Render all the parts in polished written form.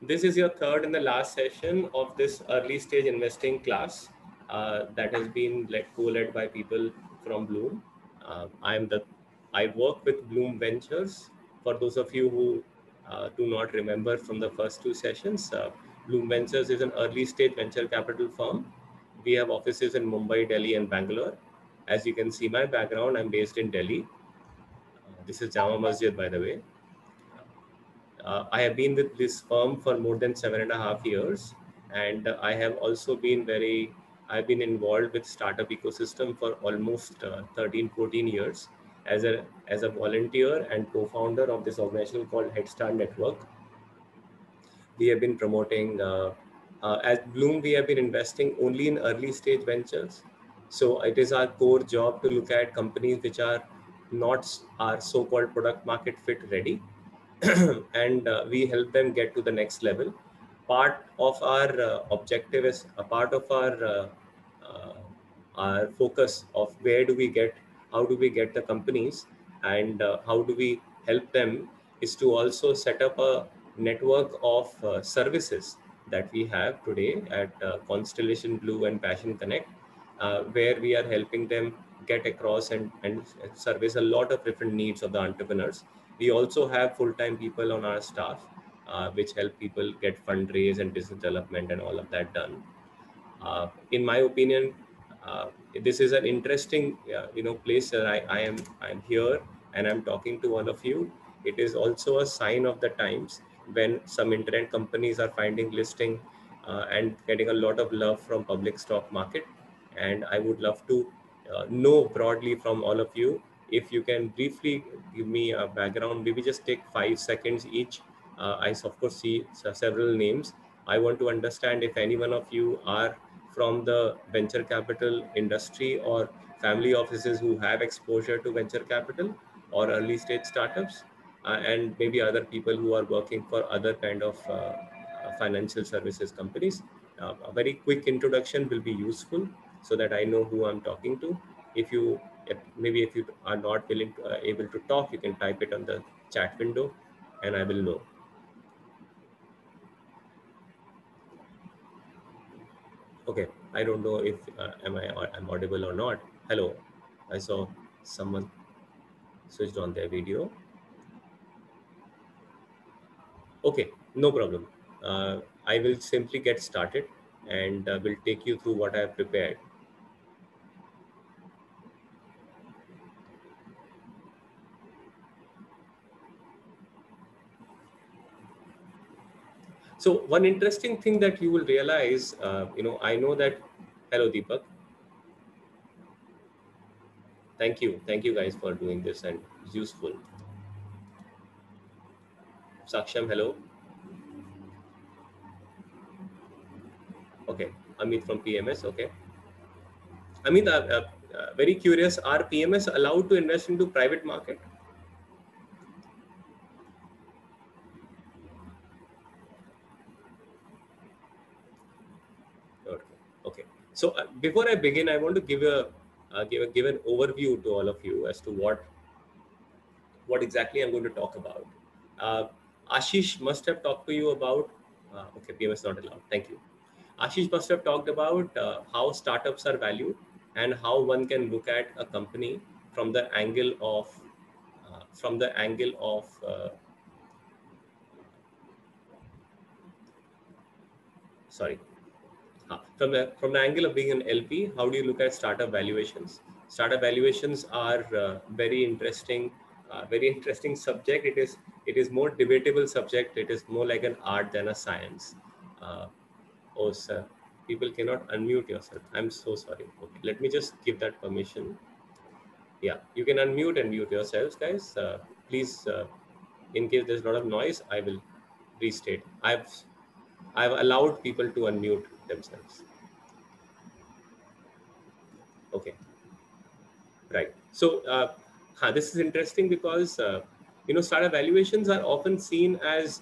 This is your third and the last session of this early stage investing class that has been co-led by people from Bloom. I work with Bloom Ventures. For those of you who do not remember from the first two sessions, Bloom Ventures is an early stage venture capital firm. We have offices in Mumbai, Delhi, and Bangalore. As you can see my background, I'm based in Delhi. This is Jama Masjid, by the way. I have been with this firm for more than 7.5 years, and I've been involved with startup ecosystem for almost 13, 14 years as a volunteer and co-founder of this organization called Head Start Network. We have been promoting, as Bloom, we have been investing only in early stage ventures. So it is our core job to look at companies which are not our so-called product market fit ready, and we help them get to the next level. Part of our objective is a part of uh, our focus of how do we get the companies, and how do we help them, is to also set up a network of services that we have today at Constellation Blue and Passion Connect, where we are helping them get across and service a lot of different needs of the entrepreneurs. We also have full-time people on our staff, which help people get fundraise and business development and all of that done. In my opinion, this is an interesting, place that I'm here and I'm talking to all of you. It is also a sign of the times when some internet companies are finding listing and getting a lot of love from public stock market. And I would love to know broadly from all of you, if you can briefly give me a background, maybe just take 5 seconds each. I of course see several names. I want to understand if any one of you are from the venture capital industry or family offices who have exposure to venture capital or early stage startups, and maybe other people who are working for other kind of financial services companies. A very quick introduction will be useful so that I know who I'm talking to. If you are not able to talk, you can type it on the chat window and I will know. Okay, I don't know if I'm audible or not. Hello, I saw someone switched on their video. Okay, no problem. I will simply get started and will take you through what I have prepared. So one interesting thing that you will realize, I know that. Hello, Deepak. Thank you guys for doing this, and it's useful. Saksham, hello. Okay, Amit from PMS. Okay, Amit, very curious. Are PMS allowed to invest into private market? Okay. Okay. So before I begin, I want to give an overview to all of you as to what exactly I'm going to talk about. Uh, Ashish must have talked to you about. Okay, PMS not allowed. Thank you. Ashish must have talked about how startups are valued and how one can look at a company from the angle of from the angle of sorry from the angle of being an LP. How do you look at startup valuations? Startup valuations are very interesting subject. It is more debatable subject. It is more like an art than a science. Uh, oh, sir, people cannot unmute yourself. I'm so sorry. Okay, let me just give that permission. Yeah, you can unmute and mute yourselves, guys. Please, in case there's a lot of noise, I will restate. I've allowed people to unmute themselves. Okay. Right. So this is interesting because startup valuations are often seen as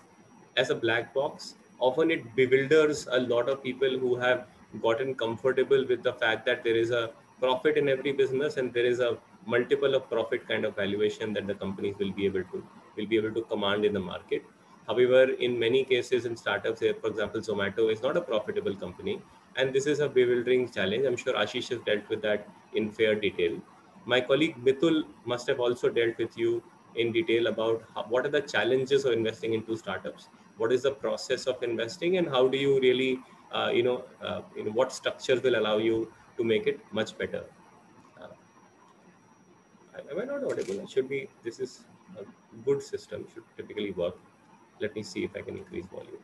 a black box. Often it bewilders a lot of people who have gotten comfortable with the fact that there is a profit in every business and there is a multiple of profit kind of valuation that the companies will be able to command in the market. However, in many cases in startups, for example, Zomato is not a profitable company, and this is a bewildering challenge. I'm sure Ashish has dealt with that in fair detail. My colleague Mitul must have also dealt with you in detail about what are the challenges of investing into startups, what is the process of investing, and how do you really, what structures will allow you to make it much better. Uh, am I not audible? It should be. This is a good system. Should typically work. Let me see if I can increase volume.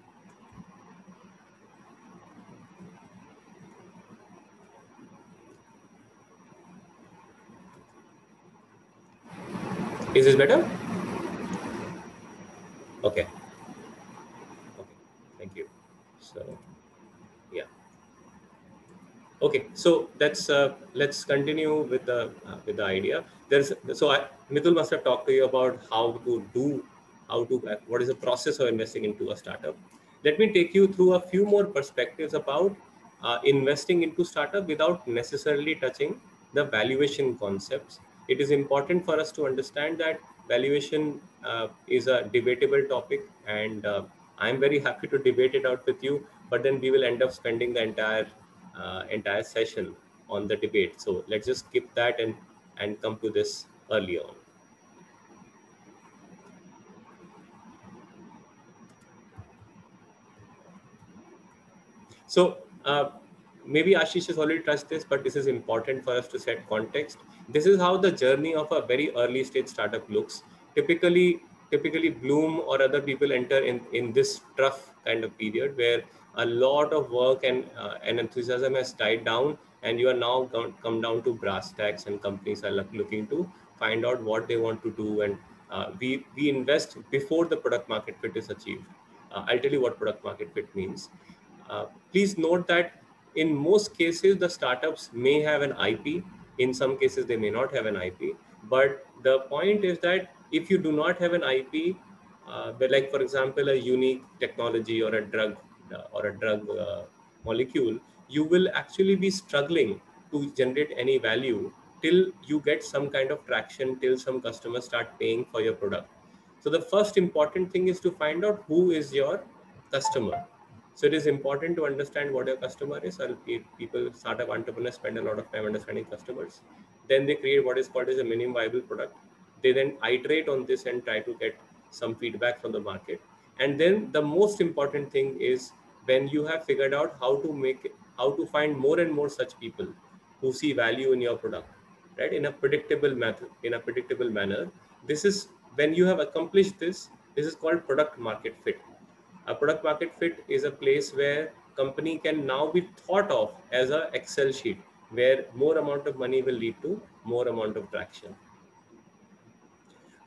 Is this better? Okay. Okay. Thank you. So, yeah. Okay. So let's continue with the idea. Mitul must have talked to you about what is the process of investing into a startup. Let me take you through a few more perspectives about investing into startup without necessarily touching the valuation concepts. It is important for us to understand that valuation is a debatable topic, and I'm very happy to debate it out with you. But then we will end up spending the entire session on the debate. So let's just skip that and come to this early on. So maybe Ashish has already touched this, but this is important for us to set context. This is how the journey of a very early stage startup looks. Typically, Bloom or other people enter in this tough kind of period where a lot of work and enthusiasm has died down, and you are now come down to brass tacks, and companies are looking to find out what they want to do, and we invest before the product market fit is achieved. I'll tell you what product market fit means. Please note that in most cases, the startups may have an IP. In some cases, they may not have an IP. But the point is that if you do not have an IP, but like for example, a unique technology or a drug molecule, you will actually be struggling to generate any value till you get some kind of traction, till some customers start paying for your product. So the first important thing is to find out who is your customer. So it is important to understand what your customer is. People, startup entrepreneurs spend a lot of time understanding customers. Then they create what is called as a minimum viable product. They then iterate on this and try to get some feedback from the market. And then the most important thing is when you have figured out how to find more and more such people who see value in your product, right? In a predictable manner. This is when you have accomplished this. This is called product market fit. A product market fit is a place where company can now be thought of as a Excel sheet where more amount of money will lead to more amount of traction.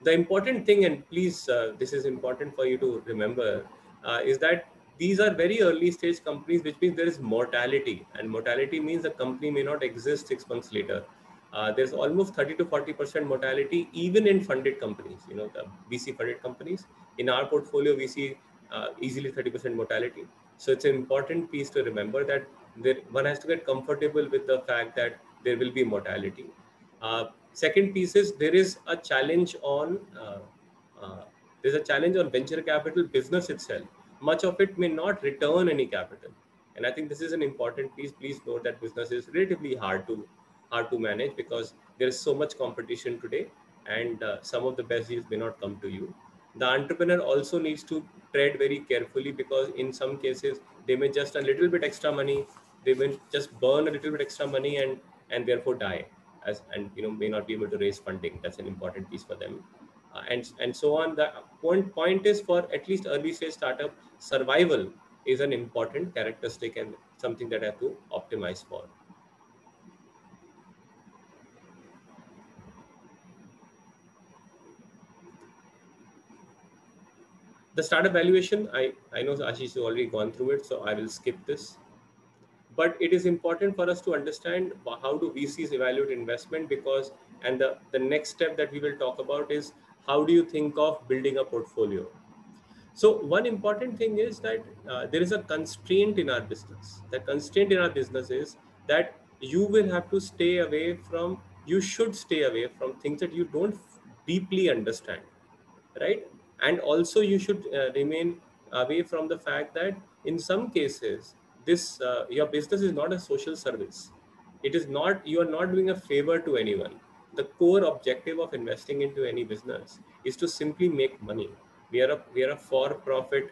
The important thing, and please, this is important for you to remember, is that these are very early stage companies, which means there is mortality, and mortality means the company may not exist 6 months later. There's almost 30 to 40% mortality even in funded companies, the VC funded companies. In our portfolio, we see easily 30% mortality. So it's an important piece to remember that one has to get comfortable with the fact that there will be mortality. Second piece is uh, there's a challenge on venture capital business itself. Much of it may not return any capital, and I think this is an important piece. Please note that business is relatively hard to manage because there is so much competition today, and some of the best deals may not come to you. The entrepreneur also needs to tread very carefully because in some cases they may just a little bit extra money, they may just burn a little bit extra money and therefore die and may not be able to raise funding. That's an important piece for them, and so on. The point is, for at least early stage startup, survival is an important characteristic and something that I have to optimize for. The startup valuation, I know Ashish has already gone through it, so I will skip this. But it is important for us to understand how do VCs evaluate investment, because and the next step that we will talk about is how do you think of building a portfolio. So one important thing is that there is a constraint in our business. The constraint in our business is that you should stay away from things that you don't deeply understand, right? And also you should remain away from the fact that in some cases this your business is not a social service. It is not, you are not doing a favor to anyone. The core objective of investing into any business is to simply make money. We are a for profit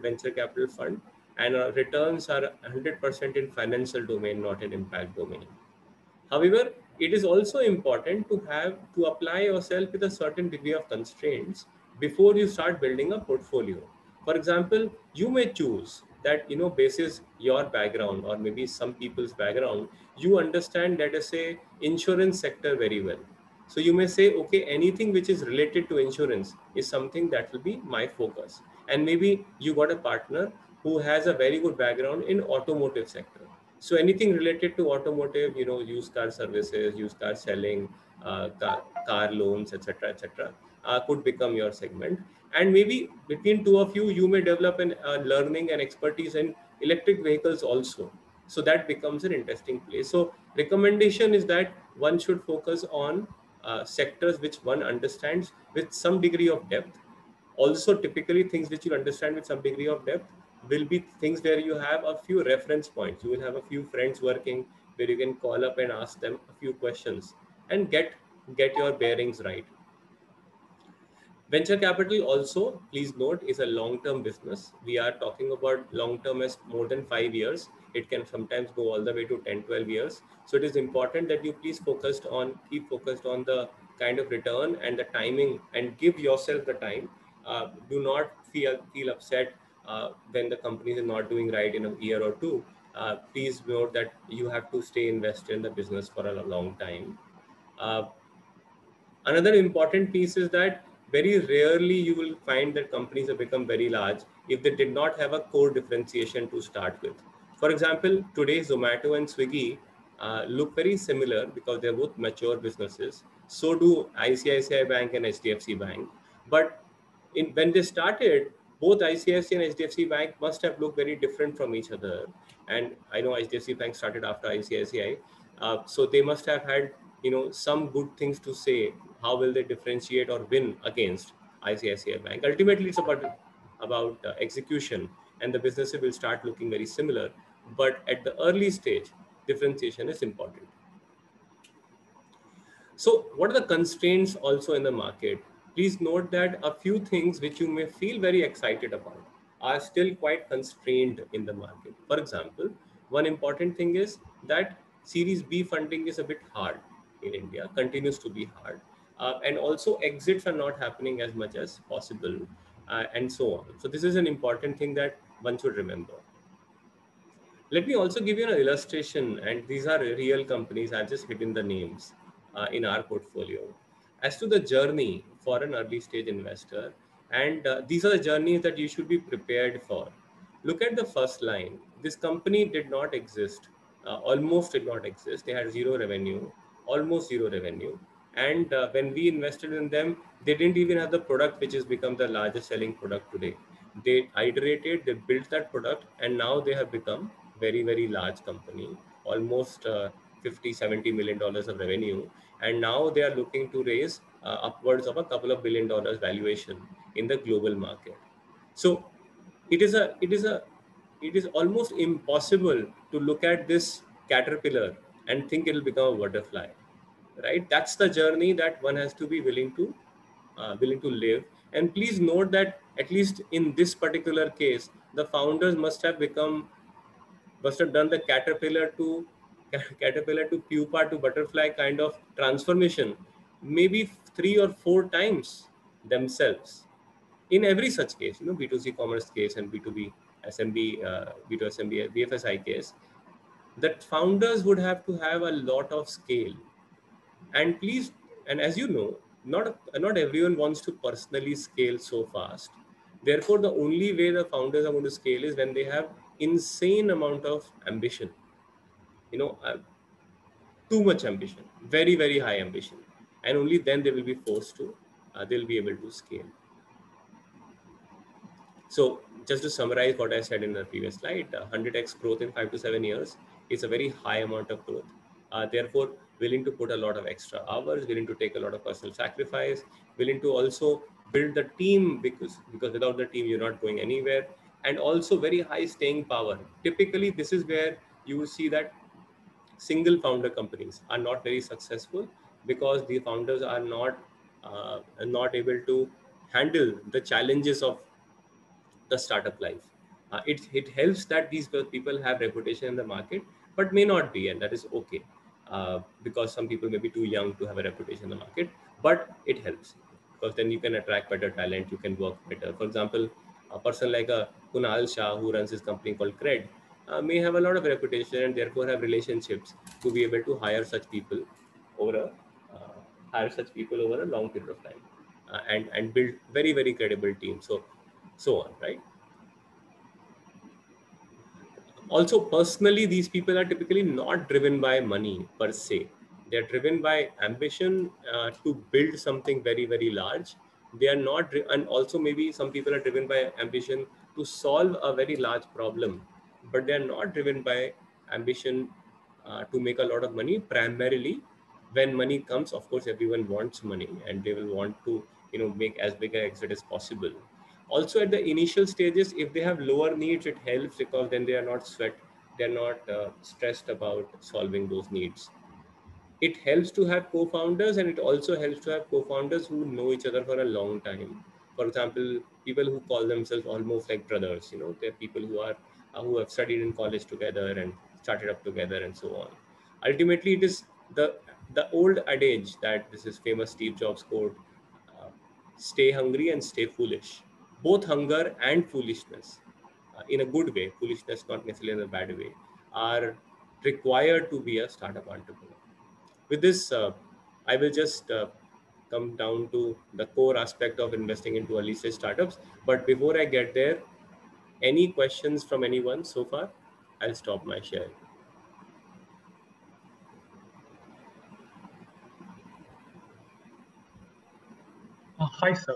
venture capital fund, and our returns are 100% in financial domain, not in impact domain. However, it is also important to apply yourself with a certain degree of constraints before you start building a portfolio. For example, you may choose that, basis your background or maybe some people's background, you understand, let us say, insurance sector very well. So you may say, okay, anything which is related to insurance is something that will be my focus. And maybe you got a partner who has a very good background in automotive sector. So anything related to automotive, used car services, used car selling, car loans, etc., etc., could become your segment. And maybe between two of you, you may develop an learning and expertise in electric vehicles also. So that becomes an interesting place. So recommendation is that one should focus on sectors which one understands with some degree of depth. Also, typically things which you understand with some degree of depth will be things where you have a few reference points. You will have a few friends working where you can call up and ask them a few questions and get your bearings right. Venture capital also, please note, is a long-term business. We are talking about long-term as more than 5 years. It can sometimes go all the way to 10, 12 years. So it is important that you please keep focused on the kind of return and the timing, and give yourself the time. Do not feel upset when the company is not doing right in a year or two. Please note that you have to stay invested in the business for a long time. Uh, Another important piece is that very rarely you will find that companies have become very large if they did not have a core differentiation to start with. For example, today Zomato and Swiggy look very similar because they're both mature businesses. So do ICICI Bank and HDFC Bank. But when they started, both ICICI and HDFC Bank must have looked very different from each other. And I know HDFC Bank started after ICICI, so they must have had some good things to say. How will they differentiate or win against ICICI Bank? Ultimately, it's about execution, and the businesses will start looking very similar. But at the early stage, differentiation is important. So what are the constraints also in the market? Please note that a few things which you may feel very excited about are still quite constrained in the market. For example, one important thing is that Series B funding is a bit hard in India, continues to be hard. And also exits are not happening as much as possible, and so on. So this is an important thing that one should remember. Let me also give you an illustration, and these are real companies. I've just hidden the names in our portfolio. As to the journey for an early stage investor, and these are the journeys that you should be prepared for. Look at the first line. This company did not exist, almost did not exist. They had zero revenue, almost zero revenue. And when we invested in them, they didn't even have the product which has become the largest selling product today. They iterated, they built that product, and now they have become very, very large company, almost 50, $70 million of revenue. And now they are looking to raise upwards of a couple of $1 billion valuation in the global market. So it is a, it is a, it is almost impossible to look at this caterpillar and think it will become a butterfly, right? That's the journey that one has to be willing to live. And please note that at least in this particular case, the founders must have done the caterpillar to pupa to butterfly kind of transformation maybe 3 or 4 times themselves in every such case, B2C commerce case and B2B SMB, B2SMB, BFSI case, that founders would have to have a lot of scale. And please, and as you know, not everyone wants to personally scale so fast. Therefore, the only way the founders are going to scale is when they have insane amount of ambition, you know, uh, too much ambition, very, very high ambition. And only then they will be forced to, they'll be able to scale. So just to summarize what I said in the previous slide, 100x growth in 5 to 7 years is a very high amount of growth. Therefore, willing to put a lot of extra hours, willing to take a lot of personal sacrifice, willing to also build the team, because without the team you're not going anywhere, and also very high staying power. Typically this is where you will see that single founder companies are not very successful, because the founders are not able to handle the challenges of the startup life. It helps that these people have reputation in the market, but may not be, and that is okay, because some people may be too young to have a reputation in the market. But it helps, because then you can attract better talent, you can work better. For example, a person like a Kunal Shah, who runs his company called Cred, may have a lot of reputation and therefore have relationships to be able to over a hire such people over a long period of time, and build very very credible teams. So on, right? Also, personally, these people are typically not driven by money per se. They're driven by ambition to build something very, very large. They are not, and also maybe some people are driven by ambition to solve a very large problem, but they are not driven by ambition to make a lot of money. Primarily, when money comes, of course, everyone wants money, and they will want to, make as big an exit as possible. Also, at the initial stages, if they have lower needs, it helps, because then they're not stressed about solving those needs. It helps to have co-founders, and it also helps to have co-founders who know each other for a long time. For example, people who call themselves almost like brothers. They're people who have studied in college together and started up together and so on. Ultimately, it is the old adage that this is famous Steve Jobs quote: uh, "Stay hungry and stay foolish." Both hunger and foolishness, in a good way, foolishness not necessarily in a bad way, are required to be a startup entrepreneur. With this, I will just come down to the core aspect of investing into early stage startups. But before I get there, any questions from anyone so far? I'll stop my share. Hi, sir.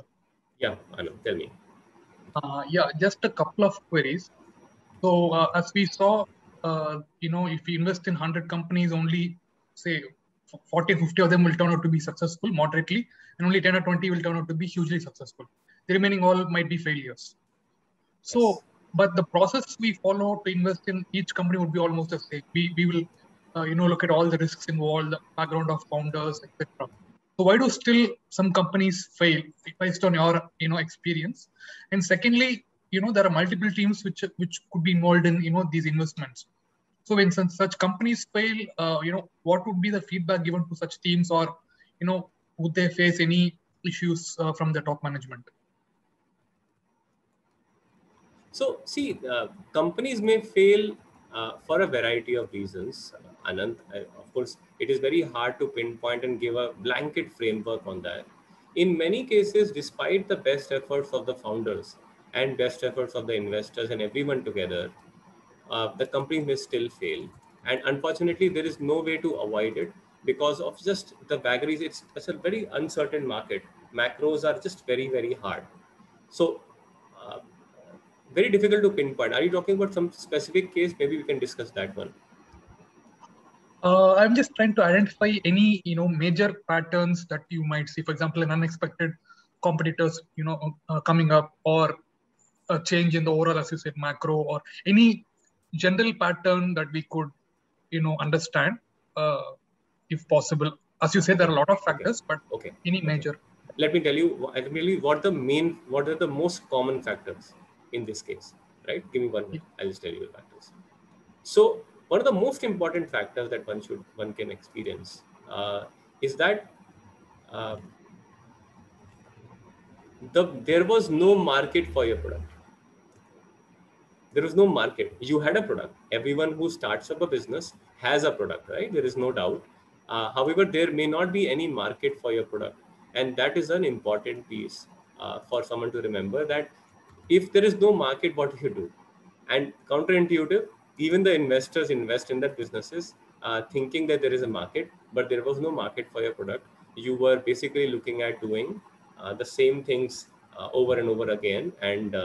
Yeah, Anand, tell me. Yeah, just a couple of queries. So, as we saw, if we invest in 100 companies, only say 40, 50 of them will turn out to be successful moderately, and only 10 or 20 will turn out to be hugely successful. The remaining all might be failures. So, Yes. but the process we follow to invest in each company would be almost the same. We will, look at all the risks involved, the background of founders, etc. So why do still some companies fail based on your, experience? And secondly, there are multiple teams which could be involved in, these investments. So when such companies fail, what would be the feedback given to such teams, or, would they face any issues from the top management? So, see, companies may fail for a variety of reasons, Anand. Of course, it is very hard to pinpoint and give a blanket framework on that. In many cases, despite the best efforts of the founders and best efforts of the investors and everyone together, the company may still fail. And unfortunately, there is no way to avoid it, because of just the vagaries. It's a very uncertain market. Macros are just very, very hard. So, uh, very difficult to pinpoint. Are you talking about some specific case? Maybe we can discuss that one. I'm just trying to identify any, major patterns that you might see. For example, an unexpected competitors, coming up, or a change in the overall, as you said, macro, or any general pattern that we could, understand, uh, if possible. As you said, there Okay. are a lot of Okay. factors, but Okay. any Okay. major. Let me tell you. I tell you what are the most common factors in this case. Right. Give me 1 minute. I'll just tell you the factors. So one of the most important factors that one can experience is that uh, there was no market for your product. There was no market. You had a product. Everyone who starts up a business has a product, right? There is no doubt. However, there may not be any market for your product, and that is an important piece for someone to remember. That if there is no market, what do you do? And counterintuitive, even the investors invest in that businesses, thinking that there is a market, but there was no market for your product. You were basically looking at doing the same things over and over again, and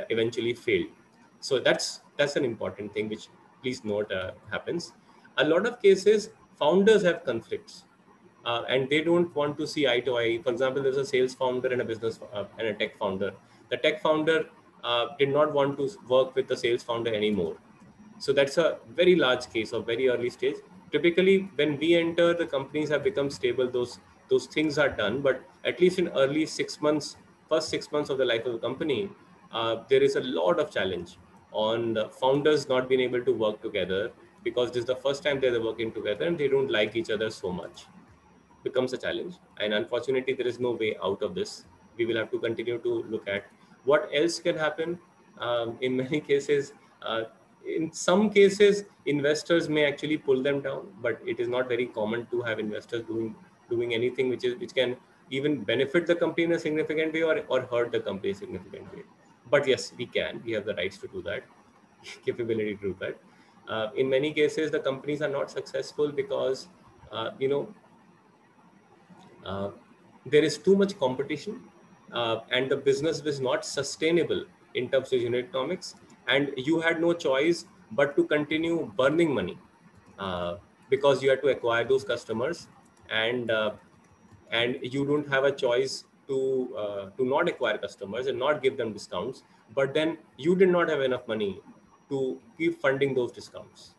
eventually failed. So that's an important thing, which please note happens. A lot of cases, founders have conflicts. and they don't want to see eye to eye. For example, there's a sales founder and a business and a tech founder. The tech founder did not want to work with the sales founder anymore. So that's a very large case of very early stage. Typically, when we enter, the companies have become stable. Those things are done, but at least in early 6 months, first 6 months of the life of the company, there is a lot of challenge on the founders not being able to work together because this is the first time they're working together and they don't like each other so much. Becomes a challenge, and unfortunately there is no way out of this. We will have to continue to look at what else can happen. In many cases, in some cases investors may actually pull them down, but it is not very common to have investors doing anything which can even benefit the company in a significant way or hurt the company in a significant way. But yes, we have the rights to do that, capability to do that. In many cases the companies are not successful because you know, uh, there is too much competition, and the business was not sustainable in terms of unit economics, and you had no choice but to continue burning money because you had to acquire those customers, and you don't have a choice to not acquire customers and not give them discounts, but then you did not have enough money to keep funding those discounts.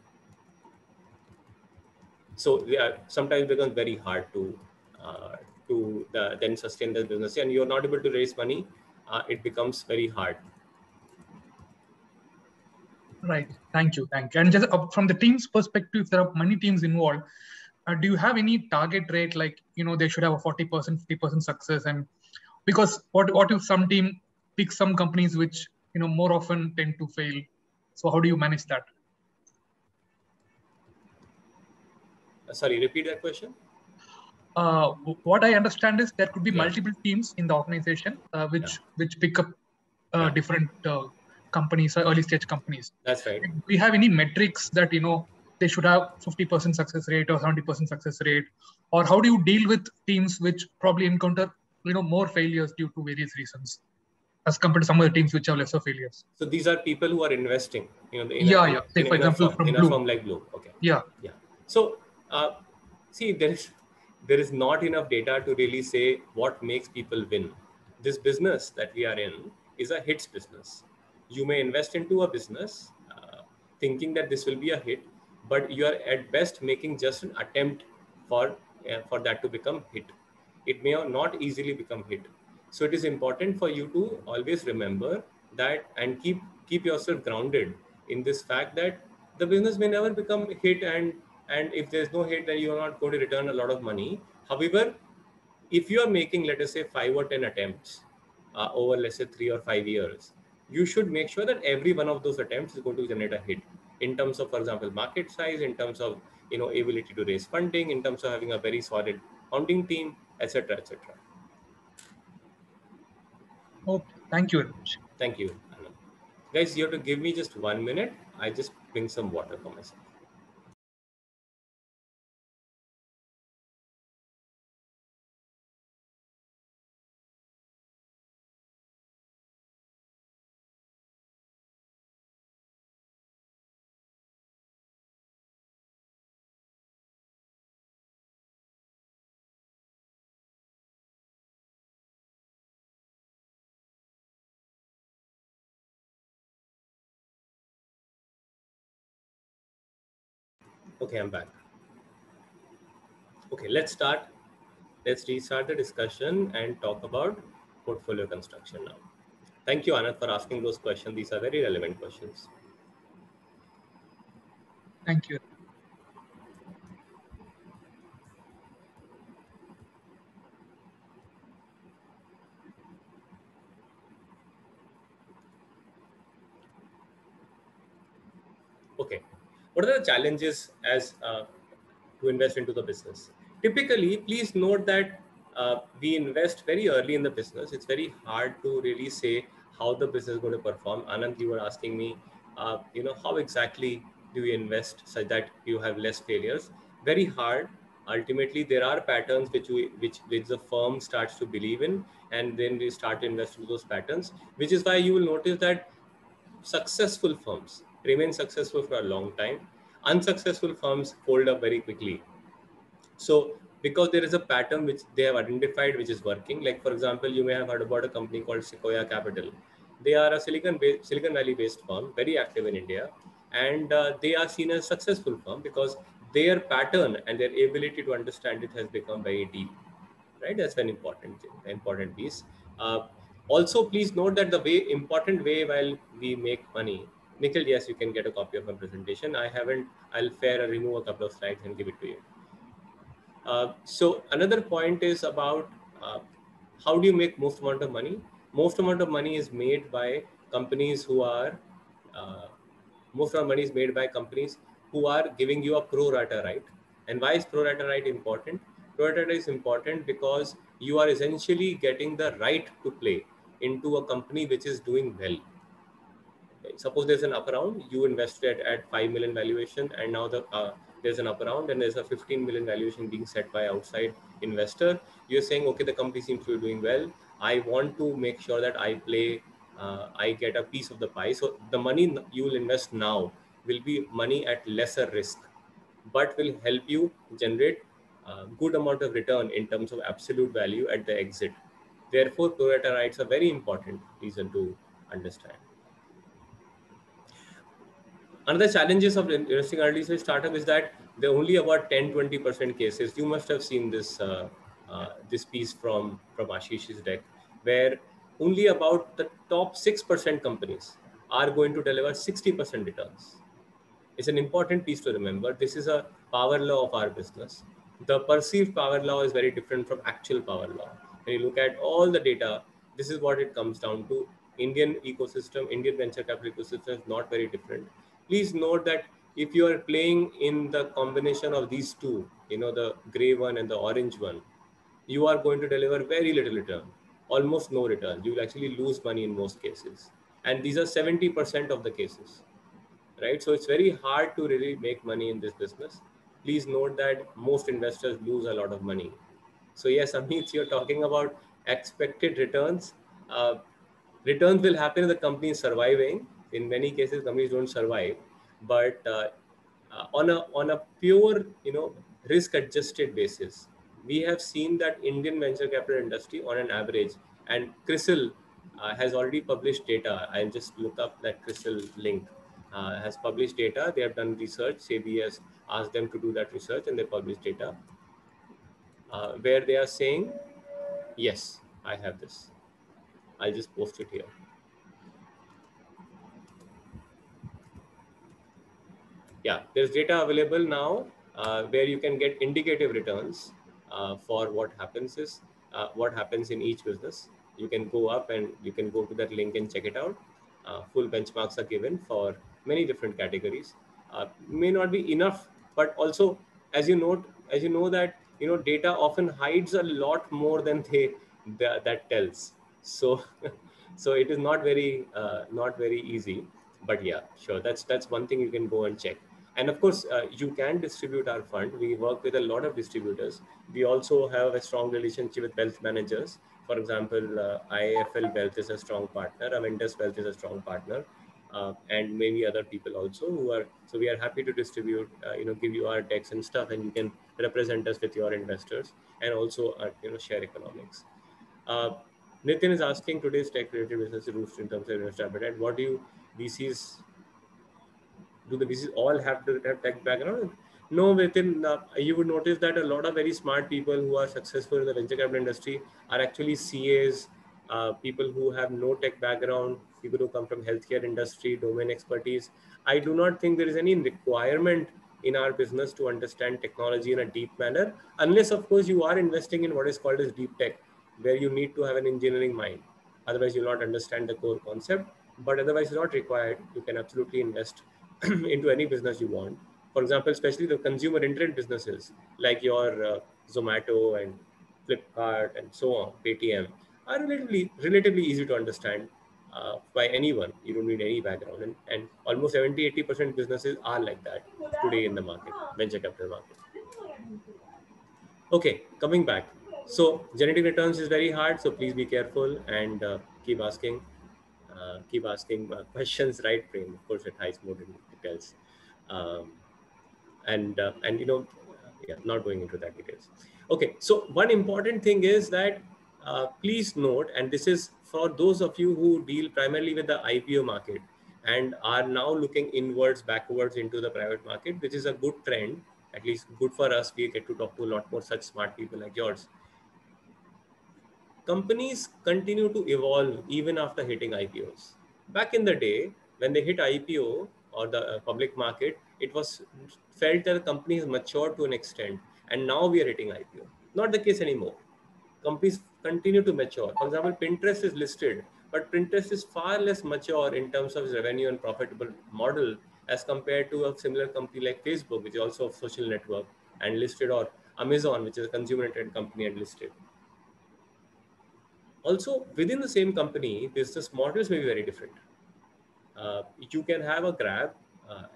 So yeah, sometimes it becomes very hard uh, then sustain the business, and you're not able to raise money. It becomes very hard. Right. Thank you. Thank you. And just from the team's perspective, there are many teams involved. Do you have any target rate, like, they should have a 40%, 50% success? And because what if some team picks some companies which, more often tend to fail? So how do you manage that? Sorry, repeat that question. What I understand is there could be Yeah. multiple teams in the organization which pick up Yeah. different companies, early stage companies. That's right. Do we have any metrics that they should have 50% success rate or 70% success rate, or how do you deal with teams which probably encounter more failures due to various reasons as compared to some of the teams which have lesser failures? So these are people who are investing, Say for example in a firm like Bloom. Okay. Yeah. So see, there is not enough data to really say what makes people win. This business that we are in is a hits business. You may invest into a business thinking that this will be a hit, but you are at best making just an attempt for that to become hit. It may not easily become hit. So it is important for you to always remember that and keep yourself grounded in this fact that the business may never become hit, and if there's no hit, then you are not going to return a lot of money. However, if you are making, let us say, 5 or 10 attempts over, let's say, 3 or 5 years, you should make sure that every one of those attempts is going to generate a hit in terms of, for example, market size, in terms of ability to raise funding, in terms of having a very solid founding team, etc., etc. Okay, thank you very much. Thank you, Anand. Guys, you have to give me just 1 minute. I just bring some water for myself. Okay, I'm back. Okay, let's restart the discussion and talk about portfolio construction now. Thank you, Anand, for asking those questions. These are very relevant questions. Thank you. Okay, what are the challenges as to invest into the business? Typically, please note that we invest very early in the business. It's very hard to really say how the business is going to perform. Anand, you were asking me, how exactly do you invest such that you have less failures? Very hard. Ultimately, there are patterns which the firm starts to believe in, and then we start to invest in those patterns, which is why you will notice that successful firms remain successful for a long time. Unsuccessful firms fold up very quickly. So because there is a pattern which they have identified which is working. Like for example, you may have heard about a company called Sequoia Capital. They are a Silicon Valley based firm, very active in India, and they are seen as successful firm because their pattern and their ability to understand it has become very deep. Right, that's an important piece. Uh, Also, please note that the important way while we make money. Nikhil, yes, you can get a copy of my presentation. I haven't. I'll remove a couple of slides and give it to you. So another point is about uh, how do you make most amount of money? Most amount of money is made by companies who are uh, most amount of money is made by companies who are giving you a pro rata right. And why is pro rata right important? Pro rata is important because you are essentially getting the right to play into a company which is doing well. Suppose there's an up round, you invested at 5 million valuation, and now there's an up round and there's a 15 million valuation being set by outside investor. You're saying, okay, the company seems to be doing well. I want to make sure that I get a piece of the pie. So the money you will invest now will be money at lesser risk, but will help you generate a good amount of return in terms of absolute value at the exit. Therefore, pro rata rights are very important reason to understand. Another challenges of investing early stage startup is that there are only about 10-20% cases. You must have seen this piece from Ashish's deck, where only about the top 6% companies are going to deliver 60% returns. It's an important piece to remember. This is a power law of our business. The perceived power law is very different from actual power law. When you look at all the data, this is what it comes down to. Indian ecosystem, Indian venture capital ecosystem is not very different. Please note that if you are playing in the combination of these two, the gray one and the orange one, you are going to deliver very little return, almost no return. You will actually lose money in most cases. And these are 70% of the cases, right? So it's very hard to really make money in this business. Please note that most investors lose a lot of money. So yes, Amit, you're talking about expected returns. Uh, Returns will happen if the company is surviving. In many cases, companies don't survive, but on a pure risk adjusted basis, we have seen that Indian venture capital industry on an average, and CRISIL has already published data. I'll just look up that CRISIL link. Has published data. They have done research. SEBI has asked them to do that research, and they published data where they are saying, yes, I have this. I'll just post it here. Yeah, there's data available now where you can get indicative returns for what happens in each business. You can go up and you can go to that link and check it out. Full benchmarks are given for many different categories. May not be enough, but also as you know that data often hides a lot more than that tells. So so it is not very easy, but yeah, sure, that's one thing you can go and check. And of course, you can distribute our fund. We work with a lot of distributors. We also have a strong relationship with wealth managers. For example, IIFL Wealth is a strong partner. Aventus Wealth is a strong partner, and maybe other people also who are. So we are happy to distribute, give you our decks and stuff, and you can represent us with your investors and also, share economics. Uh, Nitin is asking today's tech-related business rules in terms of investor appetite. What do you VCs do the VCs all have to have tech background? No, within you would notice that a lot of very smart people who are successful in the venture capital industry are actually CAs, people who have no tech background, people who come from healthcare industry, domain expertise. I do not think there is any requirement in our business to understand technology in a deep manner, unless of course you are investing in what is called as deep tech, where you need to have an engineering mind. Otherwise, you'll not understand the core concept. But otherwise, it's not required. You can absolutely invest into any business you want. For example, especially the consumer internet businesses like your Zomato and Flipkart and so on, Paytm, are relatively easy to understand by anyone. You don't need any background. And almost 70-80% businesses are like that today in the market, venture capital market. Okay, coming back. So generating returns is very hard. So please be careful and keep asking questions, right? Frame, of course, it hides more details. Um, and Yeah, not going into that details. Okay, so one important thing is that please note, and this is for those of you who deal primarily with the IPO market and are now looking inwards, backwards into the private market, which is a good trend, at least good for us. We get to talk to a lot more such smart people like yours. Companies continue to evolve even after hitting IPOs. Back in the day, when they hit IPO or the public market, it was felt that the company has matured to an extent, and now we are hitting IPO. Not the case anymore. Companies continue to mature. For example, Pinterest is listed, but Pinterest is far less mature in terms of its revenue and profitable model as compared to a similar company like Facebook, which is also a social network and listed, or Amazon, which is a consumer internet company and listed. Also, within the same company, business models may be very different. You can have a Grab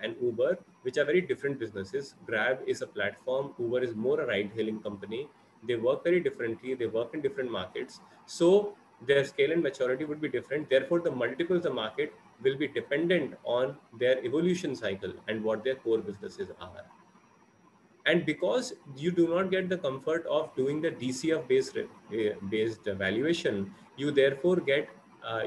and Uber, which are very different businesses. Grab is a platform, Uber is more a ride hailing company. They work very differently, they work in different markets. So, their scale and maturity would be different. Therefore, the multiples of the market will be dependent on their evolution cycle and what their core businesses are. And because you do not get the comfort of doing the DCF based valuation, you therefore get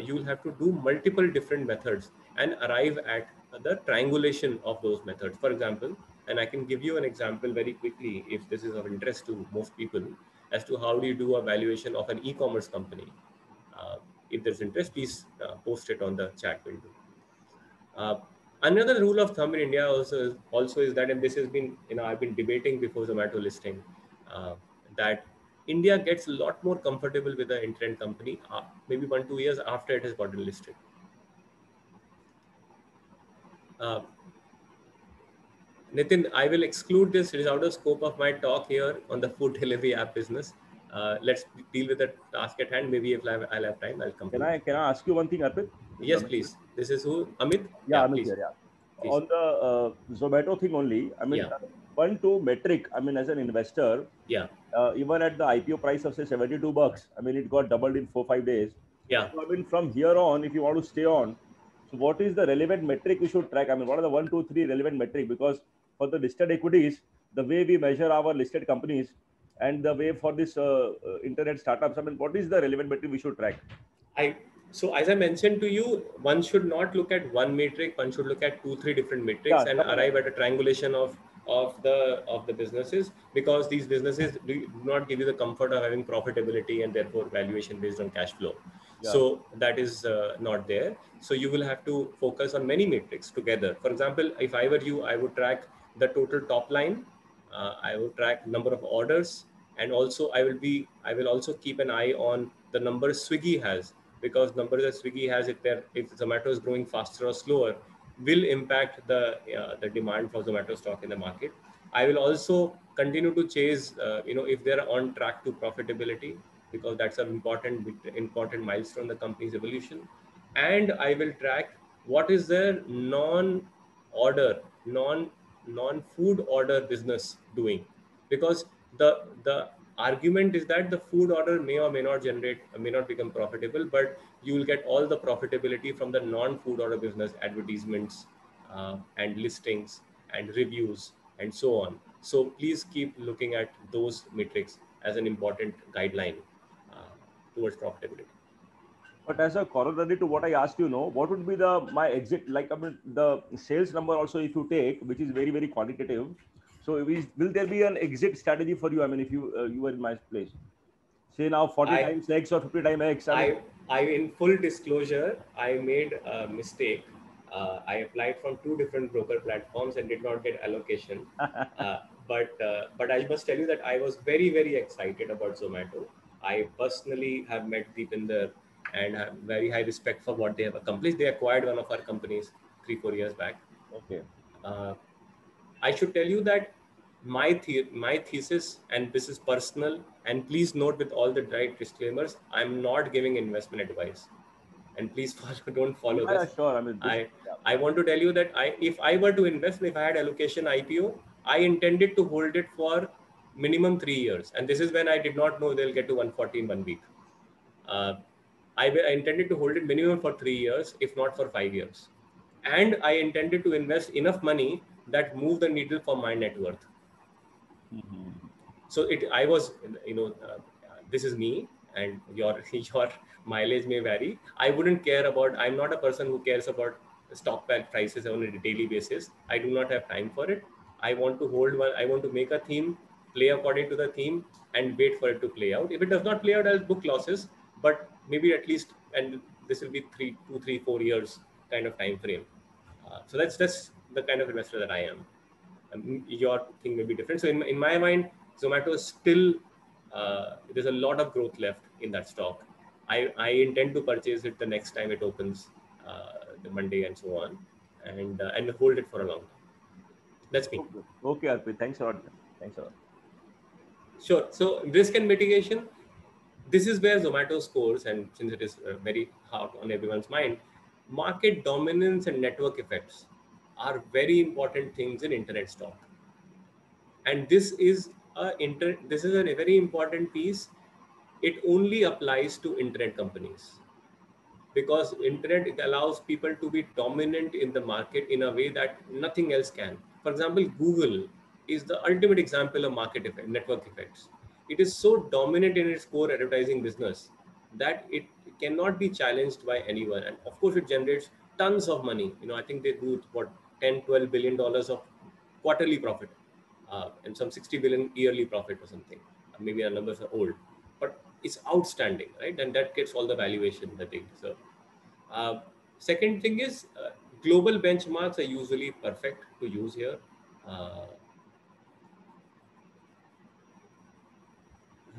you'll have to do multiple different methods and arrive at the triangulation of those methods. For example, and I can give you an example very quickly if this is of interest to most people, as to how do you do a valuation of an e-commerce company. If there's interest, please post it on the chat window. Another rule of thumb in India also is that, and this has been, I've been debating before Zomato listing, that India gets a lot more comfortable with the internet company, maybe 1-2 years after it has gotten listed. Nitin, I will exclude this. It is out of scope of my talk here on the food delivery app business. Let's deal with the task at hand. Maybe if I'll have time, I'll come. Can I ask you one thing, Arpit? Yes, please. This is who? Amit? Yeah, Amit please. here, yeah. Please. On the Zomato thing only, I mean, one to metric, I mean, as an investor, even at the IPO price of say $72, I mean, it got doubled in 4-5 days. Yeah. So, I mean, from here on, if you want to stay on, so what is the relevant metric we should track? I mean, what are the 1, 2, 3 relevant metric? Because for the listed equities, the way we measure our listed companies and the way for this internet startups, I mean, what is the relevant metric we should track? So as I mentioned to you, one should not look at one metric. One should look at 2-3 different metrics and arrive at a triangulation of the businesses, because these businesses do not give you the comfort of having profitability and therefore valuation based on cash flow. So that is not there. So you will have to focus on many metrics together. For example, if I were you, I would track the total top line. I would track number of orders, and also I will also keep an eye on the number Swiggy has, because numbers that Swiggy has, if Zomato is growing faster or slower, will impact the demand for Zomato stock in the market. I will also continue to chase, if they're on track to profitability, because that's an important milestone in the company's evolution. And I will track what is their non-order, non-food order business doing, because the argument is that the food order may or may not become profitable, but you will get all the profitability from the non-food order business, advertisements and listings and reviews and so on. So please keep looking at those metrics as an important guideline towards profitability. But as a corollary to what I asked you, what would be my exit? Like, I mean, the sales number also, if you take, which is very, very quantitative. So will there be an exit strategy for you? I mean, if you were in my place, say now 40 times X or 50 times X. I in full disclosure, I made a mistake. I applied from 2 different broker platforms and did not get allocation. But I must tell you that I was very, very excited about Zomato. I personally have met Deepinder and have very high respect for what they have accomplished. They acquired one of our companies 3-4 years back. Okay. I should tell you that my thesis, and this is personal, and please note with all the right disclaimers, I'm not giving investment advice, and please don't follow this. Sure. I mean, I want to tell you that if I were to invest, if I had allocation IPO, I intended to hold it for minimum 3 years, and this is when I did not know they'll get to 140 in 1 week. I intended to hold it minimum for 3 years, if not for 5 years. And I intended to invest enough money that move the needle for my net worth. So I was, this is me, and your your mileage may vary. I wouldn't care about. I'm not a person who cares about stock prices on a daily basis. I do not have time for it. I want to hold one. I want to make a theme, play according to the theme, and wait for it to play out. If it does not play out, I'll book losses. But maybe at least, and this will be 2, 3, 4 years kind of time frame. So that's the kind of investor that I am. Your thing may be different. So in my mind, Zomato is still, there's a lot of growth left in that stock. I intend to purchase it the next time it opens, the Monday and so on, and hold it for a long time. That's me. Okay, Arpit. Thanks a lot. Thanks a lot. Sure. So risk and mitigation, this is where Zomato scores, and since it is very hard on everyone's mind, market dominance and network effects are very important things in internet stock. And this is a very important piece. It only applies to internet companies, because internet allows people to be dominant in the market in a way that nothing else can. For example, Google is the ultimate example of market effect, network effects. It is so dominant in its core advertising business that it cannot be challenged by anyone. And of course, it generates tons of money. I think they do what, 10, $12 billion of quarterly profit, and some 60 billion yearly profit or something. Maybe our numbers are old, but it's outstanding, right? And that gets all the valuation that they deserve. Second thing is, global benchmarks are usually perfect to use here.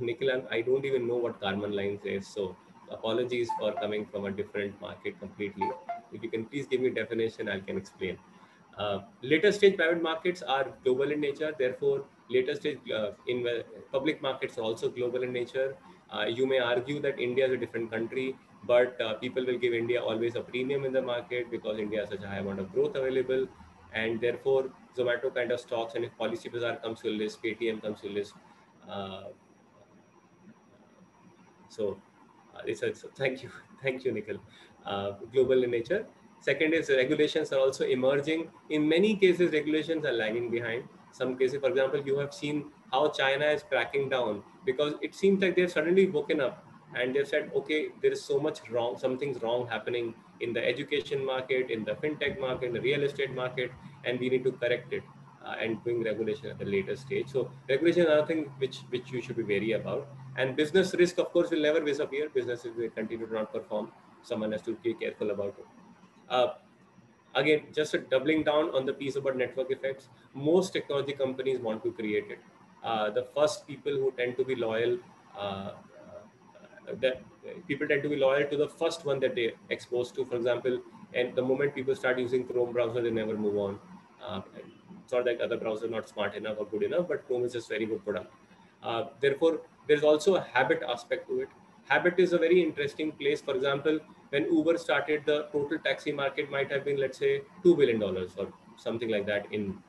Nikhil, I don't even know what Karman line says, so apologies for coming from a different market completely. If you can please give me definition, I can explain. Later stage private markets are global in nature, therefore later stage in public markets are also global in nature. You may argue that India is a different country, but people will give India always a premium in the market because India has such a high amount of growth available, and therefore Zomato kind of stocks, and if Policybazaar comes to a list, Paytm comes to a list. Thank you, thank you, Nikhil. Global in nature. Second is regulations are also emerging. In many cases, regulations are lagging behind. Some cases, for example, you have seen how China is cracking down because it seems like they've suddenly woken up and they've said, okay, there is so much wrong, something's wrong happening in the education market, in the fintech market, in the real estate market, and we need to correct it. And doing regulation at the later stage. So regulation is another thing which you should be wary about. And business risk, of course, will never disappear. Businesses will continue to not perform. Someone has to be careful about it. Again, just a doubling down on the piece about network effects. Most technology companies want to create it. The first people who tend to be loyal, that people tend to be loyal to the first one that they exposed to. For example, and the moment people start using Chrome browser, they never move on. It's not like other browsers are not smart enough or good enough, but Chrome is just very good product. Therefore, there's also a habit aspect to it. Habit is a very interesting place. For example, when Uber started, the total taxi market might have been, let's say, $2 billion or something like that in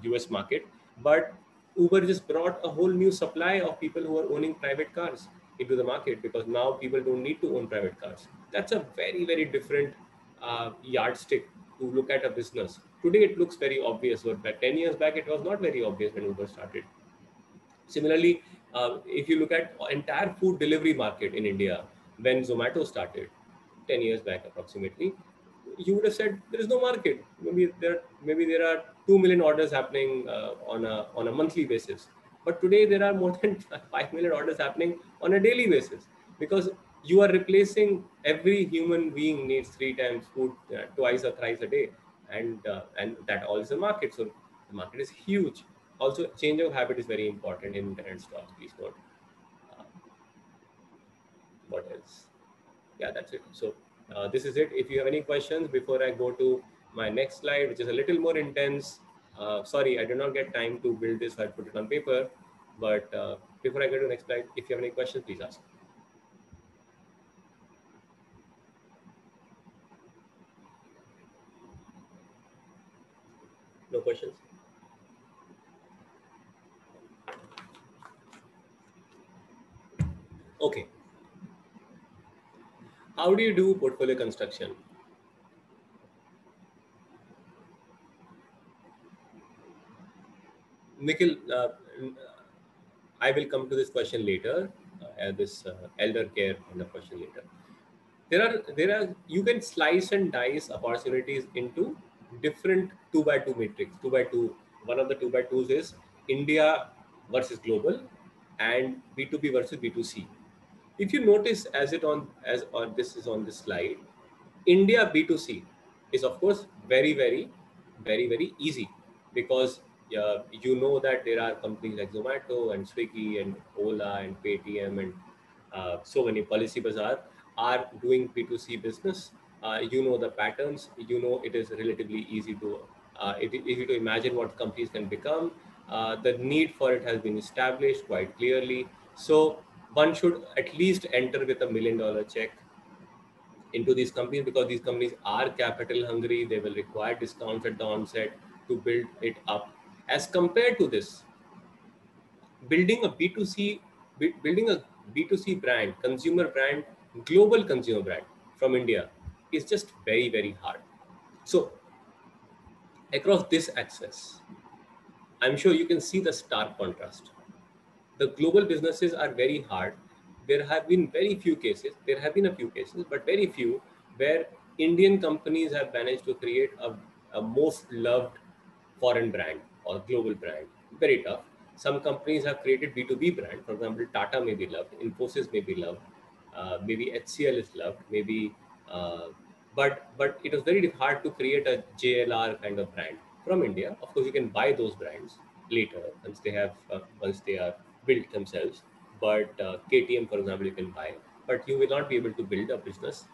US market. But Uber just brought a whole new supply of people who are owning private cars into the market, because now people don't need to own private cars. That's a very, very different yardstick to look at a business. Today, it looks very obvious, but 10 years back, it was not very obvious when Uber started. Similarly, if you look at entire food delivery market in India, when Zomato started 10 years back approximately, you would have said there is no market. Maybe there are 2 million orders happening on a monthly basis. But today there are more than 5 million orders happening on a daily basis, because you are replacing, every human being needs 3 times food, twice or thrice a day, and that all is a market. So the market is huge. Also, change of habit is very important in internet stocks. Please note. What else? Yeah, that's it. So this is it. If you have any questions before I go to my next slide, which is a little more intense. Sorry, I did not get time to build this, so I put it on paper. But before I go to the next slide, if you have any questions, please ask. No questions? Okay. How do you do portfolio construction? Nikhil, I will come to this question later, this elder care kind of question later. There are you can slice and dice opportunities into different 2x2 matrix. 2x2. One of the 2x2s is India versus global, and B2B versus B2C. If you notice, as or this is on this slide, India B2C is of course very easy, because you know that there are companies like Zomato and Swiggy and Ola and Paytm and so many, Policy Bazaar, are doing B2C business. You know the patterns. You know it is relatively easy to easy to imagine what companies can become. The need for it has been established quite clearly. So one should at least enter with $1 million check into these companies, because these companies are capital hungry. They will require discounts at the onset to build it up. As compared to this, building a B2C, building a B2C brand, consumer brand, global consumer brand from India is just very hard. So across this axis, I'm sure you can see the stark contrast. The global businesses are very hard. There have been very few cases. There have been a few cases, but very few, where Indian companies have managed to create a most loved foreign brand or global brand. Very tough. Some companies have created B2B brand. For example, Tata may be loved, Infosys may be loved, maybe HCL is loved, maybe, uh, but it was very hard to create a JLR kind of brand from India. Of course, you can buy those brands later once they are built themselves. But KTM, for example, you can buy, but you will not be able to build a business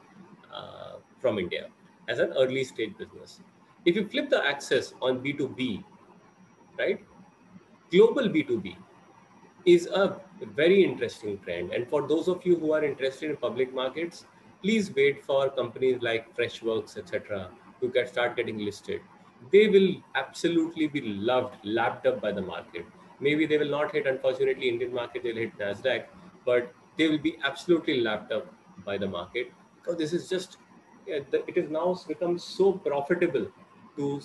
from India as an early stage business. If you flip the axis on B2B, right, global B2B is a very interesting trend. And for those of you who are interested in public markets, please wait for companies like Freshworks, etc., to start getting listed. They will absolutely be lapped up by the market. Maybe they will not hit, unfortunately, Indian market, they'll hit NASDAQ, but they will be absolutely lapped up by the market, because this is just, yeah, it is now become so profitable to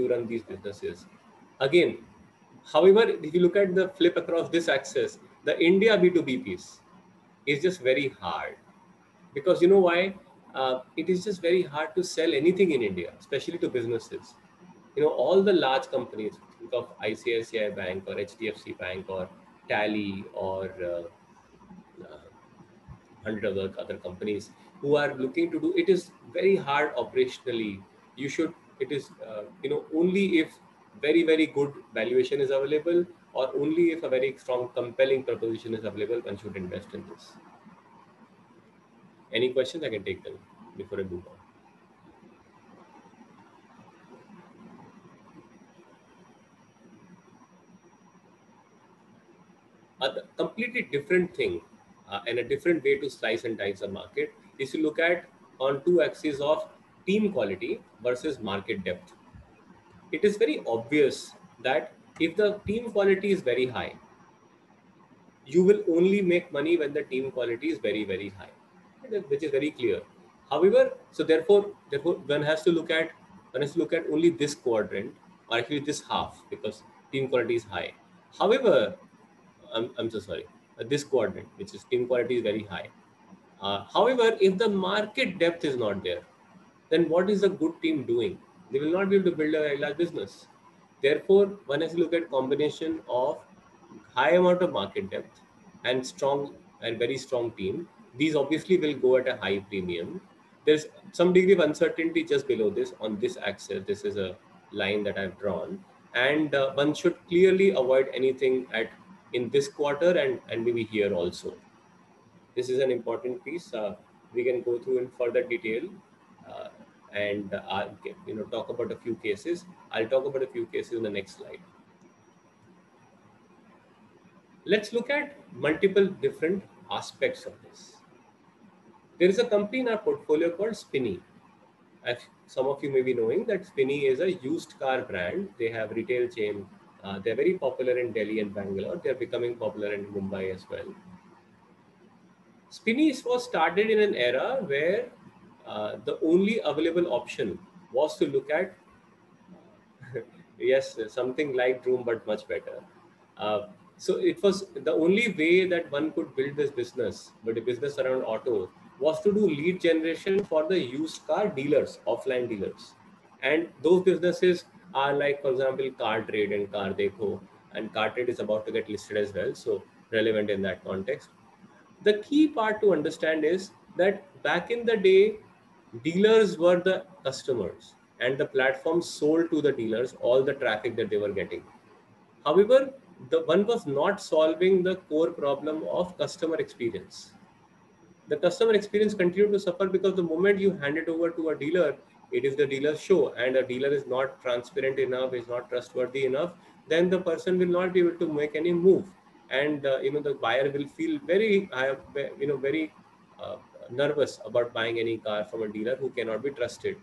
run these businesses. Again, however, if you look at the flip across this axis, the India B2B piece is just very hard, because you know why? It is just very hard to sell anything in India, especially to businesses. You know, all the large companies, think of ICICI Bank or HDFC Bank or Tally or hundred other companies who are looking to do it, is very hard operationally. You should, it is only if very good valuation is available, or only if a very strong compelling proposition is available, one should invest in this. Any questions? I can take them before I move on. A completely different thing, and a different way to slice and dice the market is to look at on two axes of team quality versus market depth. It is very obvious that if the team quality is very high, you will only make money when the team quality is very high, which is very clear. However, so therefore one has to look at only this quadrant, or actually this half, because team quality is high. However, I'm so sorry, this quadrant, which is team quality is very high. However, if the market depth is not there, then what is a good team doing? They will not be able to build a very large business. Therefore, one has to look at combination of high amount of market depth and strong and very strong team. These obviously will go at a high premium. There's some degree of uncertainty just below this on this axis. This is a line that I've drawn, and one should clearly avoid anything at in this quarter and maybe here also. This is an important piece. We can go through in further detail, uh, and talk about a few cases. I'll talk about a few cases in the next slide. Let's look at multiple different aspects of this. There is a company in our portfolio called Spinny. As some of you may be knowing that Spinny is a used car brand. They have retail chain. They're very popular in Delhi and Bangalore. They're becoming popular in Mumbai as well. Spinny was started in an era where the only available option was to look at Yes, something like Droom, but much better. So it was the only way that one could build this business, but a business around auto, was to do lead generation for the used car dealers, offline dealers. And those businesses are like, for example, Car Trade and Car Dekho, and Car Trade is about to get listed as well, so relevant in that context. The key part to understand is that back in the day, dealers were the customers and the platform sold to the dealers all the traffic that they were getting. However, the one was not solving the core problem of customer experience. The customer experience continued to suffer because the moment you hand it over to a dealer, it is the dealer's show, and a dealer is not transparent enough, is not trustworthy enough, then the person will not be able to make any move, and the buyer will feel very uh, nervous about buying any car from a dealer who cannot be trusted.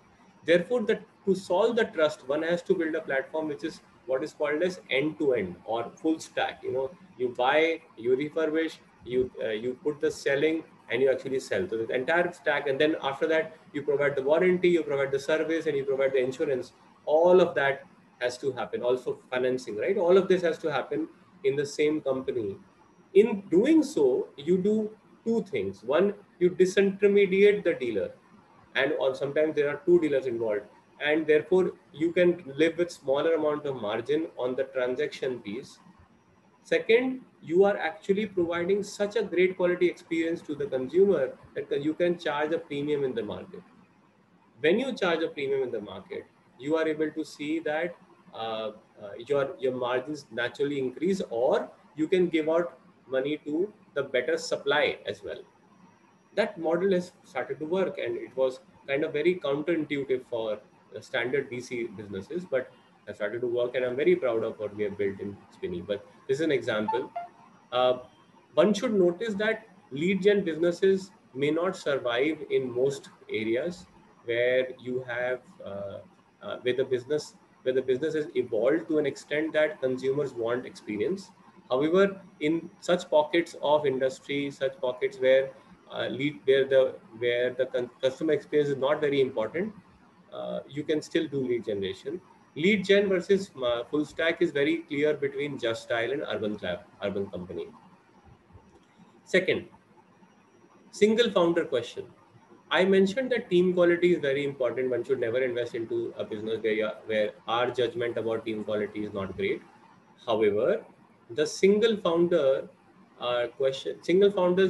Therefore, to solve the trust, one has to build a platform which is what is called as end-to-end or full stack. You buy, you refurbish, you put the selling, and you actually sell. So the entire stack, and then after that, you provide the warranty, you provide the service, and you provide the insurance. All of that has to happen. Also financing, right? All of this has to happen in the same company. In doing so, you do two things. One, you disintermediate the dealer, and or sometimes there are two dealers involved, and therefore you can live with smaller amount of margin on the transaction piece. Second, you are actually providing such a great quality experience to the consumer that you can charge a premium in the market. When you charge a premium in the market, you are able to see that your margins naturally increase, or you can give out money to the better supply as well. That model has started to work, and it was kind of very counterintuitive for the standard DC businesses, but has started to work, and I'm very proud of what we have built in Spinny. But this is an example. uh, One should notice that lead gen businesses may not survive in most areas where you have where the business has evolved to an extent that consumers want experience. However, in such pockets of industry, such pockets where customer experience is not very important, you can still do lead generation. Lead gen versus full stack is very clear between Just Dial and Urban Company. Second, single founder question. I mentioned that team quality is very important. One should never invest into a business where our judgment about team quality is not great. However, the single founders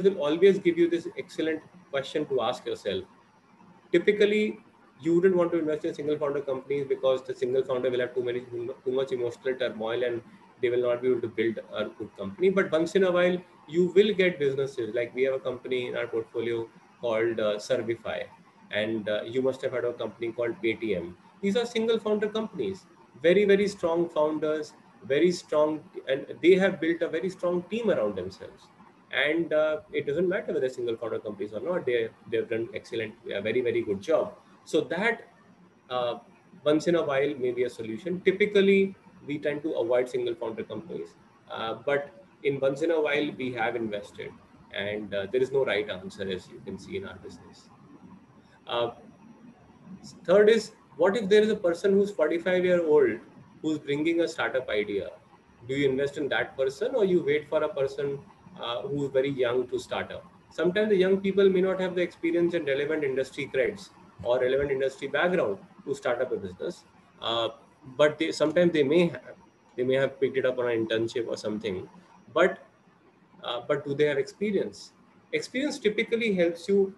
will always give you this excellent question to ask yourself. Typically, you wouldn't want to invest in single founder companies because the single founder will have too much emotional turmoil, and they will not be able to build a good company. But once in a while, you will get businesses. Like we have a company in our portfolio called Servify, and you must have heard of a company called Paytm. These are single founder companies, very, very strong founders, very strong, and they have built a very strong team around themselves. And it doesn't matter whether single founder companies or not, they've done excellent, a very, very good job. So that uh, once in a while may be a solution. Typically, we tend to avoid single founder companies, but in once in a while we have invested, and there is no right answer, as you can see in our business. uh, Third is, what if there is a person who's 45-year-old who's bringing a startup idea? Do you invest in that person, or you wait for a person who's very young to start up? Sometimes the young people may not have the experience and relevant industry creds or relevant industry background to start up a business, uh, but sometimes they may have picked it up on an internship or something, but do they have experience? Experience typically helps you,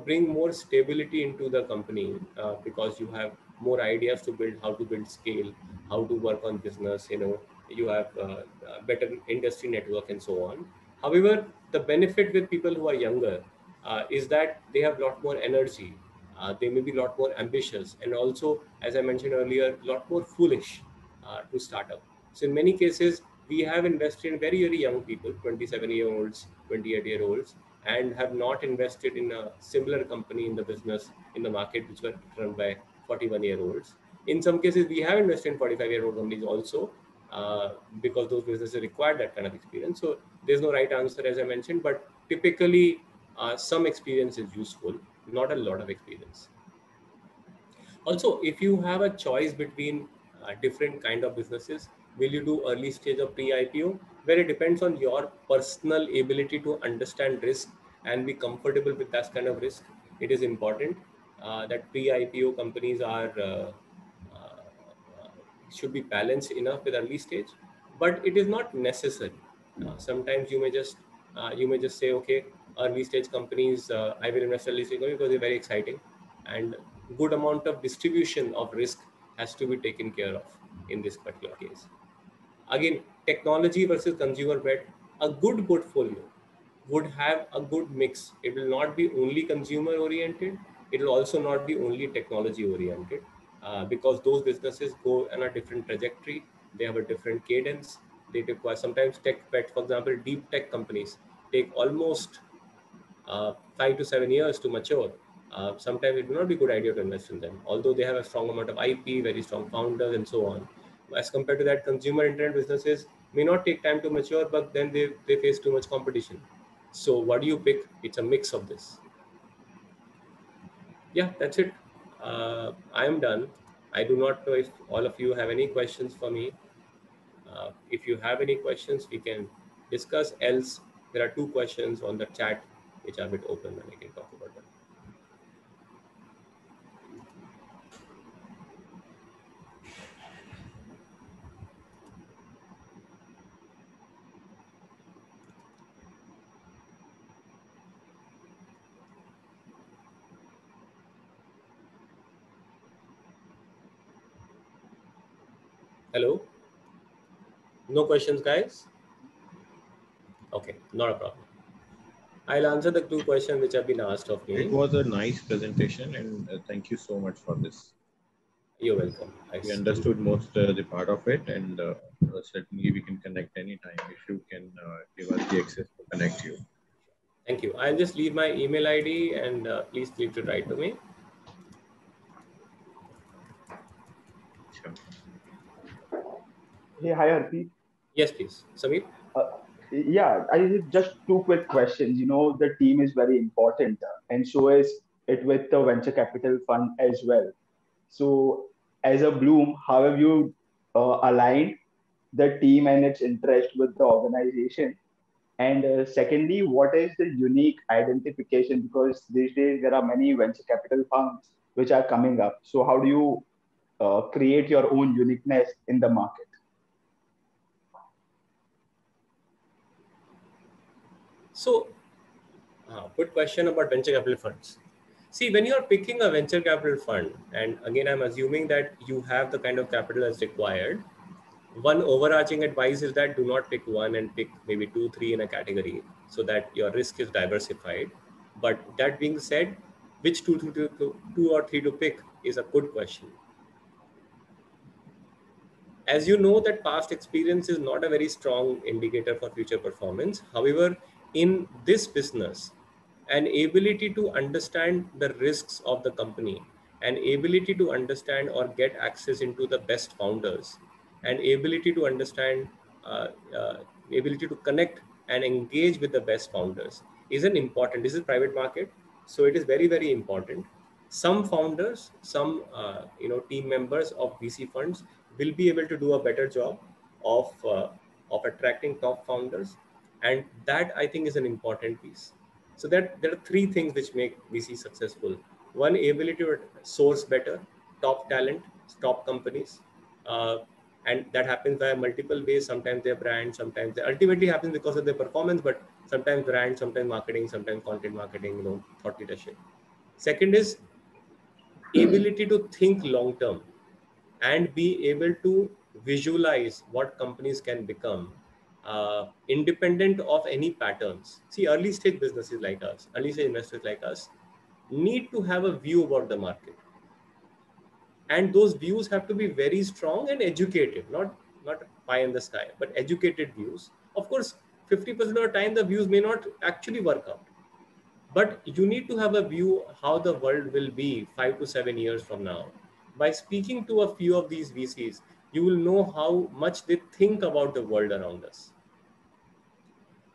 bring more stability into the company, because you have more ideas to build, how to build scale, how to work on business. You have better industry network and so on. However, the benefit with people who are younger is that they have a lot more energy. They may be a lot more ambitious, and also, as I mentioned earlier, a lot more foolish to start up. So in many cases, we have invested in very, very young people, 27-year-olds, 28-year-olds, and have not invested in a similar company in the business, in the market, which were run by 41-year-olds. In some cases, we have invested in 45-year-old companies also, because those businesses require that kind of experience. So there's no right answer, as I mentioned, but typically some experience is useful, not a lot of experience. Also, if you have a choice between different kind of businesses. Will you do early stage or pre-IPO? Where it depends on your personal ability to understand risk and be comfortable with that kind of risk. It is important that pre-IPO companies are should be balanced enough with early stage, but it is not necessary. Sometimes you may just say, okay, early stage companies, I will invest early stage companies because they're very exciting, and good amount of distribution of risk has to be taken care of in this particular case. Again, technology versus consumer bet, a good portfolio would have a good mix. It will not be only consumer oriented. It will also not be only technology oriented, because those businesses go on a different trajectory. They have a different cadence. They require sometimes tech bet, for example, deep tech companies take almost 5 to 7 years to mature. Sometimes it may not be a good idea to invest in them, although they have a strong amount of IP, very strong founders, and so on. As compared to that, consumer internet businesses may not take time to mature, but then they face too much competition. So what do you pick? It's a mix of this. Yeah, that's it. I am done. I do not know if all of you have any questions for me. If you have any questions, we can discuss. Else, there are 2 questions on the chat which are a bit open and I can talk about them. Hello? No questions, guys? Okay, not a problem. I'll answer the 2 questions which have been asked of me. It was a nice presentation, and thank you so much for this. You're welcome. We understood most the part of it, and certainly we can connect anytime if you can give us the access to connect you. Thank you. I'll just leave my email ID and please feel free to write to me. Sure. Hey, hi, Harpreet. Yes, please. Samir? Yeah, I have just 2 quick questions. You know, the team is very important, and so is it with the venture capital fund as well. So, as a Bloom, how have you aligned the team and its interest with the organization? And secondly, what is the unique identification? Because these days there are many venture capital funds which are coming up. So, how do you create your own uniqueness in the market? So, good question about venture capital funds. See, when you're picking a venture capital fund, and again, I'm assuming that you have the kind of capital that's required. One overarching advice is that do not pick one and pick maybe 2, 3 in a category so that your risk is diversified. But that being said, which two or three to pick is a good question. As you know, that past experience is not a very strong indicator for future performance. However, in this business, an ability to understand the risks of the company, an ability to understand or get access into the best founders, an ability to understand, ability to connect and engage with the best founders is an important. This is private market, so it is very, very important. Some founders, some team members of VC funds will be able to do a better job of attracting top founders, and that I think is an important piece. So that there are 3 things which make VC successful. One, ability to source better top talent, top companies, and that happens by multiple ways. Sometimes their brand, sometimes they ultimately happens because of their performance, but sometimes brand, sometimes marketing, sometimes content marketing, thought leadership. Second is ability to think long term and be able to visualize what companies can become, independent of any patterns. See, early stage businesses like us, early stage investors like us, need to have a view about the market. And those views have to be very strong and educated, not pie in the sky, but educated views. Of course, 50% of the time, the views may not actually work out. But you need to have a view how the world will be 5 to 7 years from now. By speaking to a few of these VCs, you will know how much they think about the world around us.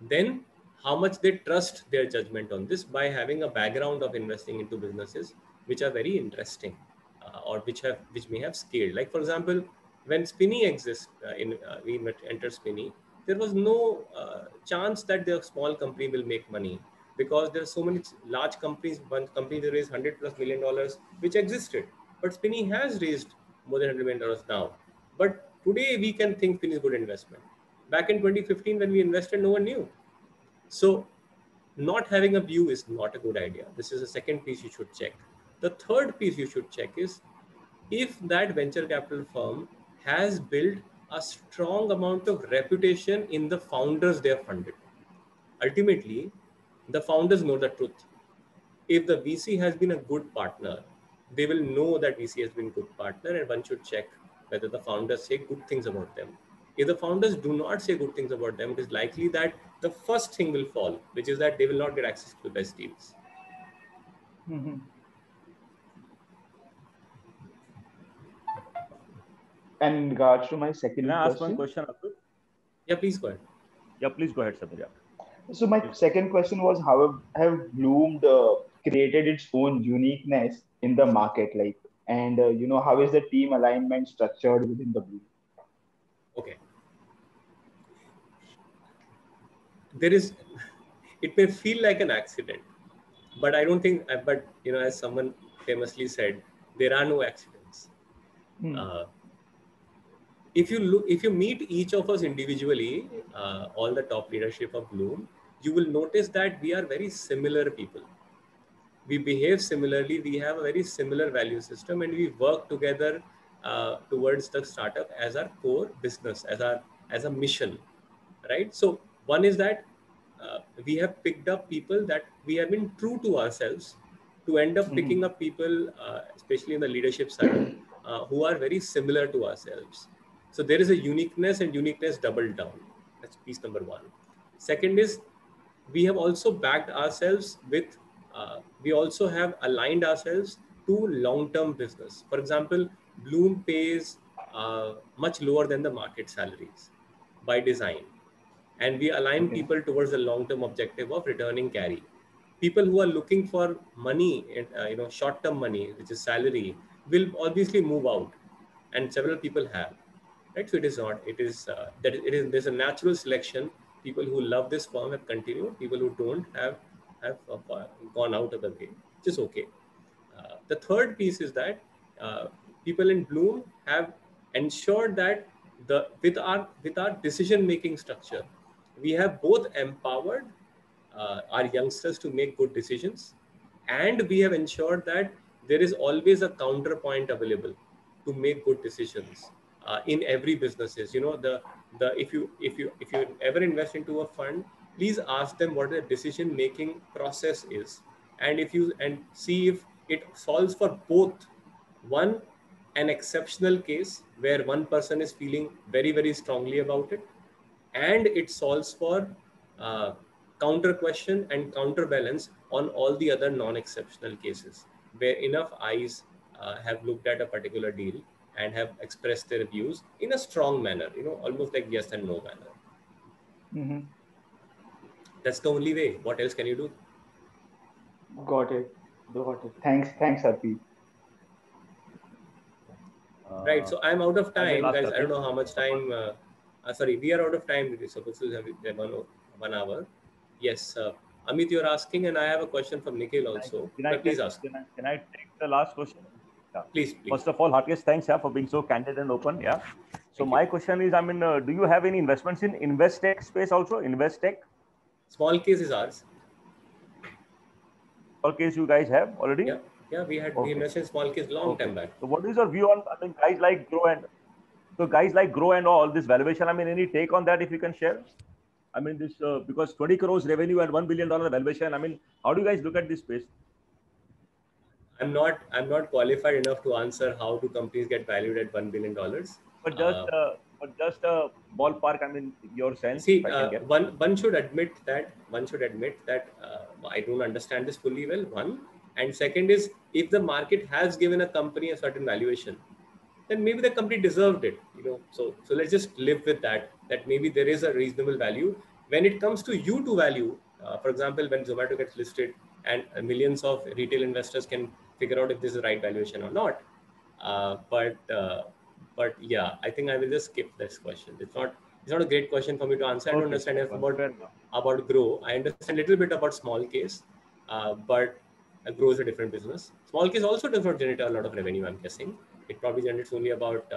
Then, how much they trust their judgment on this by having a background of investing into businesses which are very interesting or which may have scaled. Like, for example, When Spinny we entered Spinny, there was no chance that the small company will make money, because there are so many large companies. One company that raised $100+ million, which existed, but Spinny has raised more than $100 million now. But today we can think Spinny is a good investment. Back in 2015, when we invested, no one knew. So not having a view is not a good idea. This is the second piece you should check. The third piece you should check is if that venture capital firm has built a strong amount of reputation in the founders they are funded. Ultimately, the founders know the truth. If the VC has been a good partner, they will know that VC has been a good partner, and one should check whether the founders say good things about them. If the founders do not say good things about them, it is likely that the first thing will fall, which is that they will not get access to the best deals. Mm-hmm. And in regards to my second Can I ask one question? question? Yeah, please go ahead. Yeah, please go ahead, Samir. Yeah. So my second question was, how have Bloom created its own uniqueness in the market, like, and how is the team alignment structured within the Bloom? Okay. It may feel like an accident, but I don't think, but as someone famously said, there are no accidents. Uh, if you meet each of us individually, all the top leadership of Bloom, you will notice that we are very similar people. We behave similarly, we have a very similar value system, and we work together towards the startup as our core business, as a mission, right? So one is that we have picked up people that we have been true to ourselves, to end up picking up people, especially in the leadership side, who are very similar to ourselves. So there is a uniqueness, and uniqueness doubled down. That's piece number one. Second is, we have also backed ourselves with, we also have aligned ourselves to long-term business. For example, Bloom pays much lower than the market salaries by design. And we align people towards the long-term objective of returning carry. People who are looking for money, short-term money, which is salary, will obviously move out, and several people have. Right, so it is not. It is that it is. There's a natural selection. People who love this firm have continued. People who don't have gone out of the way, which is okay. The third piece is that people in Bloom have ensured that with our decision making structure, we have both empowered our youngsters to make good decisions, and we have ensured that there is always a counterpoint available to make good decisions in every businesses. If you ever invest into a fund, please ask them what the decision making process is, and see if it solves for both. One, an exceptional case where one person is feeling very, very strongly about it, and it solves for uh, counter question and counterbalance on all the other non-exceptional cases where enough eyes have looked at a particular deal and have expressed their views in a strong manner, almost like yes and no manner. That's the only way. What else can you do? Got it. Thanks, Harpreet. Right. So I'm out of time, guys. I don't know how much time. Sorry, we are out of time. We're supposed to have 1 hour. Yes. Amit, you're asking, and I have a question from Nikhil also. Please ask. Can I take the last question? Yeah. Please. First of all, heartiest thanks for being so candid and open. Yeah. So my question is, do you have any investments in Investec space also? Investec? Small case is ours. Small case you guys have already? Yeah, we invested in small case long time back. So what is your view on guys like Grow and all this valuation? Any take on that if you can share? This because 20 crores revenue and $1 billion valuation. How do you guys look at this space? I'm not qualified enough to answer how do companies get valued at $1 billion. But just a ballpark. Your sense. See, one should admit that I don't understand this fully well. One, and second is, if the market has given a company a certain valuation, then maybe the company deserved it. So let's just live with that maybe there is a reasonable value. When it comes to you to value, for example, when Zomato gets listed and millions of retail investors can figure out if this is the right valuation or not. But But yeah, I think I will just skip this question. It's not a great question for me to answer. I don't understand about Grow. I understand a little bit about small case, but Grow is a different business. Small case also does not generate a lot of revenue, I'm guessing. It probably generates only about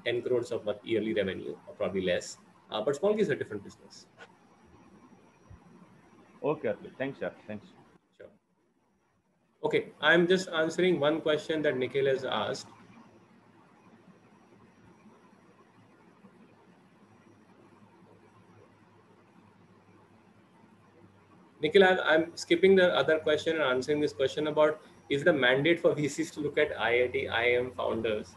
10 crores of yearly revenue, or probably less. But small case is a different business. Okay, thanks, sir. Thanks. Sure. Okay, I'm just answering one question that Nikhil has asked. Nikhil, I'm skipping the other question and answering this question about, is it a mandate for VCs to look at IIT, IIM founders?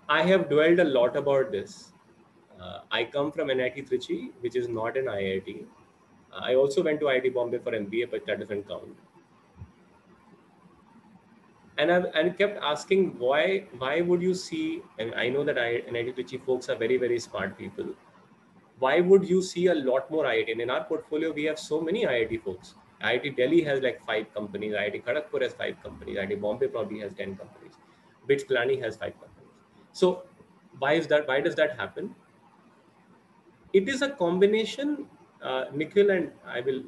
I have dwelled a lot about this. I come from NIT Trichy, which is not an IIT. I also went to IIT Bombay for MBA, but that doesn't count. And I kept asking, why would you see, and I know that NIT Trichy folks are very, very smart people. Why would you see a lot more IIT? And in our portfolio, we have so many IIT folks. IIT Delhi has like 5 companies. IIT Kharagpur has 5 companies. IIT Bombay probably has 10 companies. BITS Pilani has 5 companies. So why is that? Why does that happen? It is a combination, Nikhil, and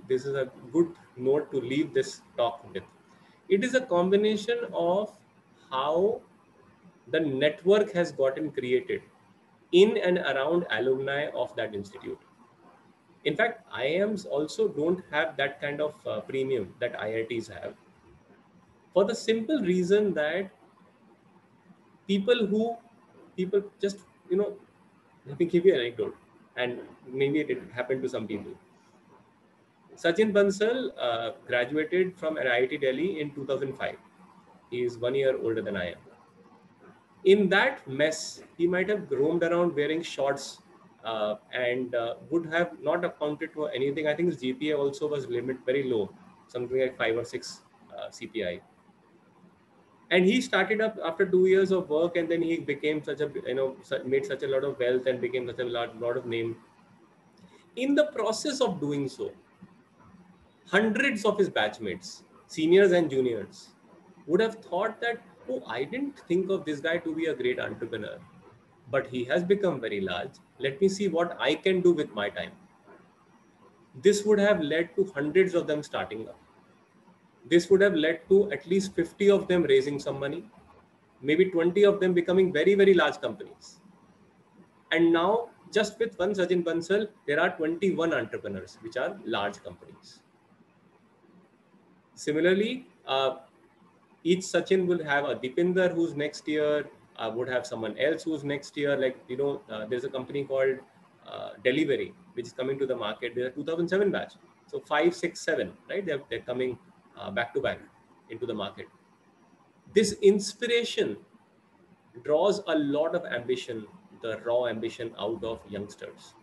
this is a good note to leave this talk with. It is a combination of how the network has gotten created in and around alumni of that institute. In fact, IIMs also don't have that kind of premium that IITs have, for the simple reason that people just, let me give you an anecdote, and maybe it happened to some people. Sachin Bansal graduated from IIT Delhi in 2005. He is 1 year older than I am. In that mess, he might have roamed around wearing shorts and would have not accounted for anything. I think his GPA also was very low, something like 5 or 6 CPI. And he started up after 2 years of work, and then he became made such a lot of wealth and became such a lot of name. In the process of doing so, hundreds of his batchmates, seniors and juniors, would have thought that, oh, I didn't think of this guy to be a great entrepreneur, but he has become very large. Let me see what I can do with my time. This would have led to hundreds of them starting up. This would have led to at least 50 of them raising some money, maybe 20 of them becoming very, very large companies. And now, just with one Sachin Bansal, there are 21 entrepreneurs, which are large companies. Similarly, each Sachin will have a Deepinder who's next year, would have someone else who's next year. Like, there's a company called Delivery, which is coming to the market. They're a 2007 batch. So 5, 6, 7, right? They're coming back to back into the market. This inspiration draws a lot of ambition, the raw ambition out of youngsters.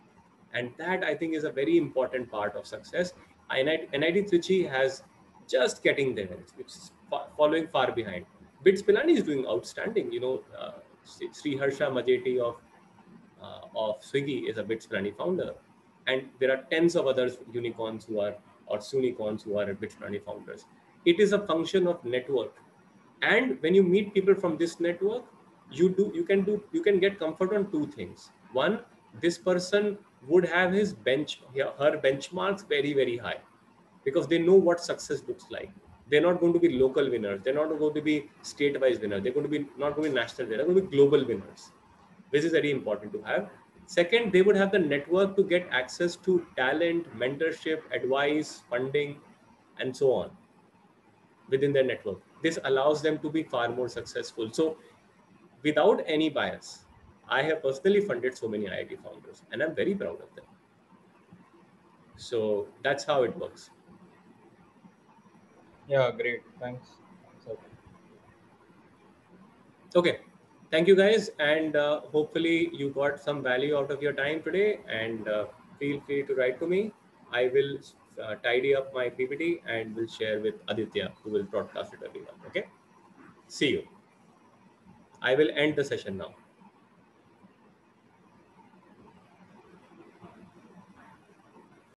And that, I think, is a very important part of success. NIT Trichy has just getting there. It's following far behind. BITS Pilani is doing outstanding. Sri Harsha Majeti of Swiggy is a BITS Pilani founder. And there are tens of other unicorns or Sunicorns who are BITS Pilani founders. It is a function of network. And when you meet people from this network, you can get comfort on 2 things. One, this person would have her benchmarks very, very high, because they know what success looks like. They're not going to be local winners. They're not going to be state-wise winners. They're going to be not going to be national. They're going to be global winners. This is very important to have. Second, they would have the network to get access to talent, mentorship, advice, funding, and so on within their network. This allows them to be far more successful. So without any bias, I have personally funded so many IIT founders, and I'm very proud of them. So that's how it works. Yeah, great. Thanks. Okay. Thank you, guys. And hopefully you got some value out of your time today, and feel free to write to me. I will tidy up my PPT and will share with Aditya, who will broadcast it everyone. Okay. See you. I will end the session now.